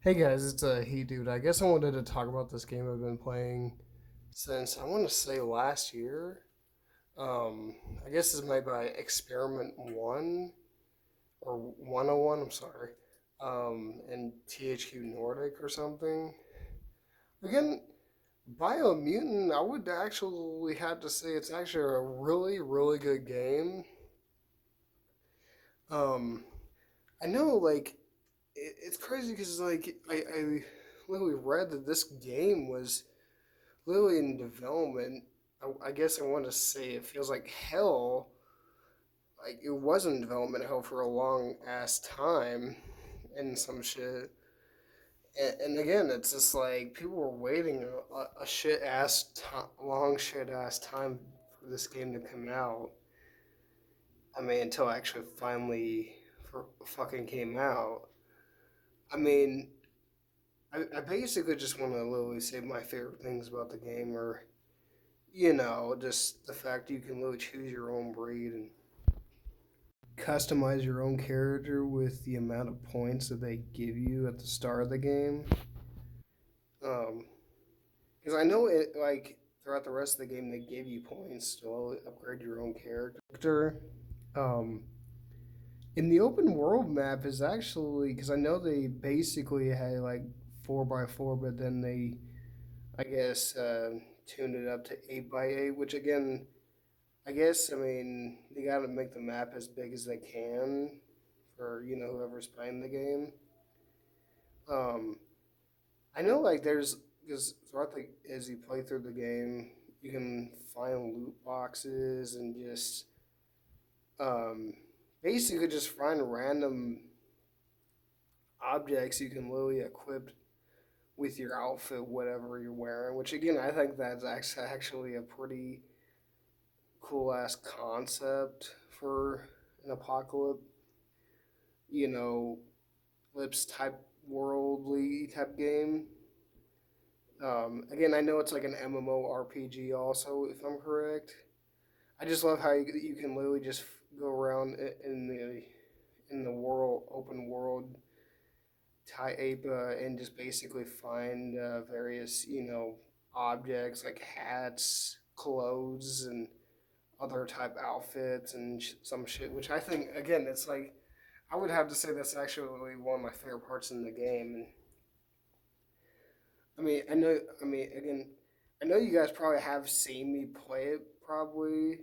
Hey guys, it's He Dude. I guess I wanted to talk about this game I've been playing since I want to say last year. I guess this might be Experiment 1 or 101, I'm sorry. And THQ Nordic or something. Again, Biomutant, I would actually have to say it's actually a really, really good game. Um, I know, like, it's crazy because, like, I literally read that this game was literally in development. I guess I want to say it feels like hell. Like it was in development hell for a long ass time, and some shit. And again, it's just like people were waiting a shit ass long shit ass time for this game to come out. I mean, until it actually finally fucking came out. I mean, I basically just want to literally say my favorite things about the game are just the fact you can really choose your own breed and customize your own character with the amount of points that they give you at the start of the game. Um, because I know it like throughout the rest of the game they give you points to upgrade your own character. Um, in the open world map is actually because I know they basically had like 4x4, but then they I guess tuned it up to 8x8, which again I guess I mean they got to make the map as big as they can for whoever's playing the game. Um, I know like there's because throughout the as you play through the game, you can find loot boxes and just um, basically just find random objects you can literally equip with your outfit, whatever you're wearing. Which again, I think that's actually a pretty cool ass concept for an apocalypse. You know, lips type worldly type game. Again, I know it's like an MMORPG also, if I'm correct. I just love how you can literally just go around in the world, open world type, and just basically find various objects like hats, clothes, and other type outfits and some shit. Which I think again, it's like I would have to say that's actually one of my favorite parts in the game. And I mean, I know. I mean, again, I know you guys probably have seen me play it. Probably.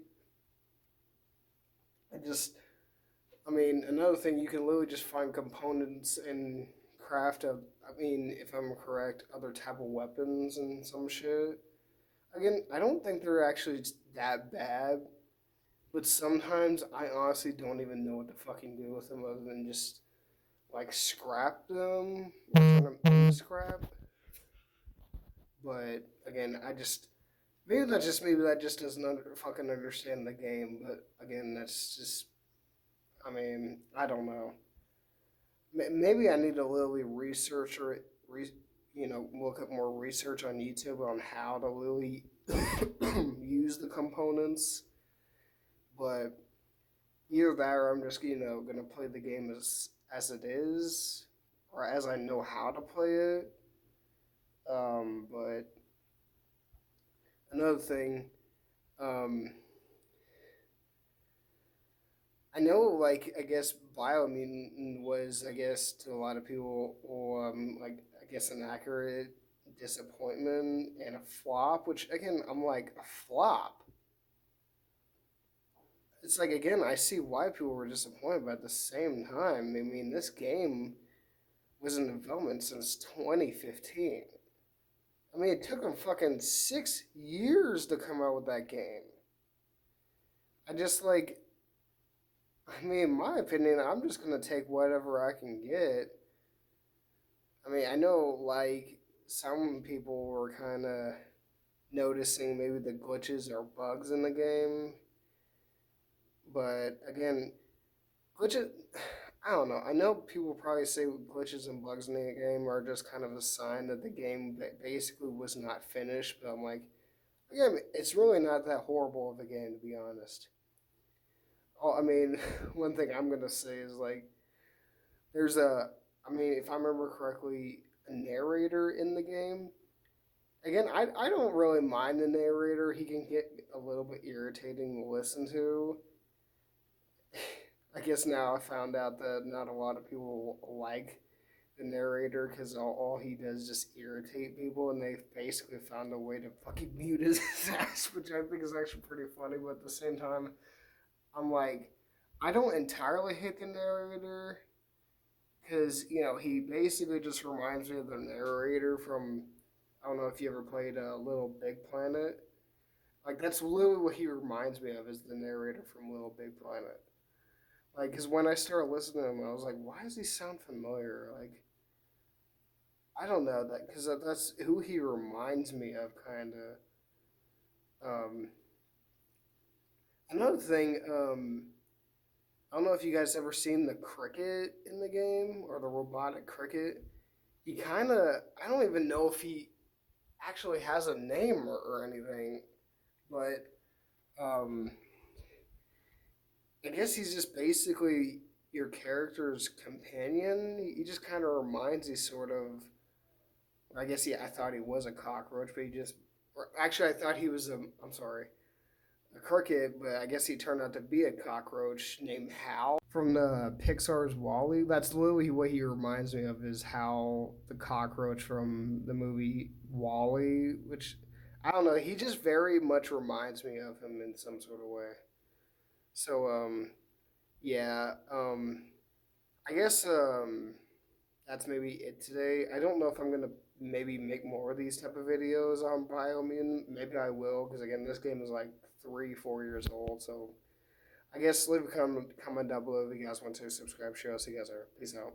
I just. I mean, another thing you can literally just find components and craft of. I mean, if I'm correct, other type of weapons and some shit. Again, I don't think they're actually that bad, but sometimes I honestly don't even know what to fucking do with them other than just like scrap them or turn them into scrap. But again, I just maybe that just doesn't fucking understand the game. But again, that's just I mean I don't know. Maybe I need to literally research or look up more research on YouTube on how to really use the components. But either that or I'm just gonna play the game as it is or as I know how to play it. But another thing. Um, I know, like, I guess Biomutant was, I guess, to a lot of people, like, I guess, an accurate disappointment and a flop, which, again, I'm like, a flop. It's like, again, I see why people were disappointed, but at the same time, I mean, this game was in development since 2015. I mean, it took them fucking 6 years to come out with that game. I just, like, I mean, in my opinion, I'm just gonna take whatever I can get. I mean, I know like some people were kind of noticing maybe the glitches or bugs in the game, but again, glitches. I don't know. I know people probably say glitches and bugs in the game are just kind of a sign that the game basically was not finished. But I'm like, again, it's really not that horrible of a game to be honest. Oh, I mean, one thing I'm gonna say is like, there's a. I mean, if I remember correctly, a narrator in the game. Again, I don't really mind the narrator. He can get a little bit irritating to listen to. I guess now I found out that not a lot of people like the narrator because all he does is just irritate people, and they've basically found a way to fucking mute his ass, which I think is actually pretty funny. But at the same time, I'm like, I don't entirely hate the narrator because he basically just reminds me of the narrator from I don't know if you ever played Little Big Planet. Like that's literally what he reminds me of is the narrator from Little Big Planet. Like, because when I started listening to him, I was like, why does he sound familiar? Like, I don't know that because that's who he reminds me of, kind of. Another thing, I don't know if you guys ever seen the cricket in the game or the robotic cricket. He kind of, I don't even know if he actually has a name or anything, but um, I guess he's just basically your character's companion. He just kind of reminds you, sort of. I guess I thought he was a cockroach, but he just. Or actually, I thought he was a. I'm sorry, a cricket, but I guess he turned out to be a cockroach named Hal from the Pixar's Wall-E. That's literally what he reminds me of is Hal, the cockroach from the movie Wall-E, which I don't know. He just very much reminds me of him in some sort of way. So yeah, I guess that's maybe it today. I don't know if I'm gonna maybe make more of these type of videos on Biomutant. Maybe I will, because again, this game is like 3, 4 years old. So I guess leave a comment down below if you guys want to subscribe. Share. See you guys later. Peace out.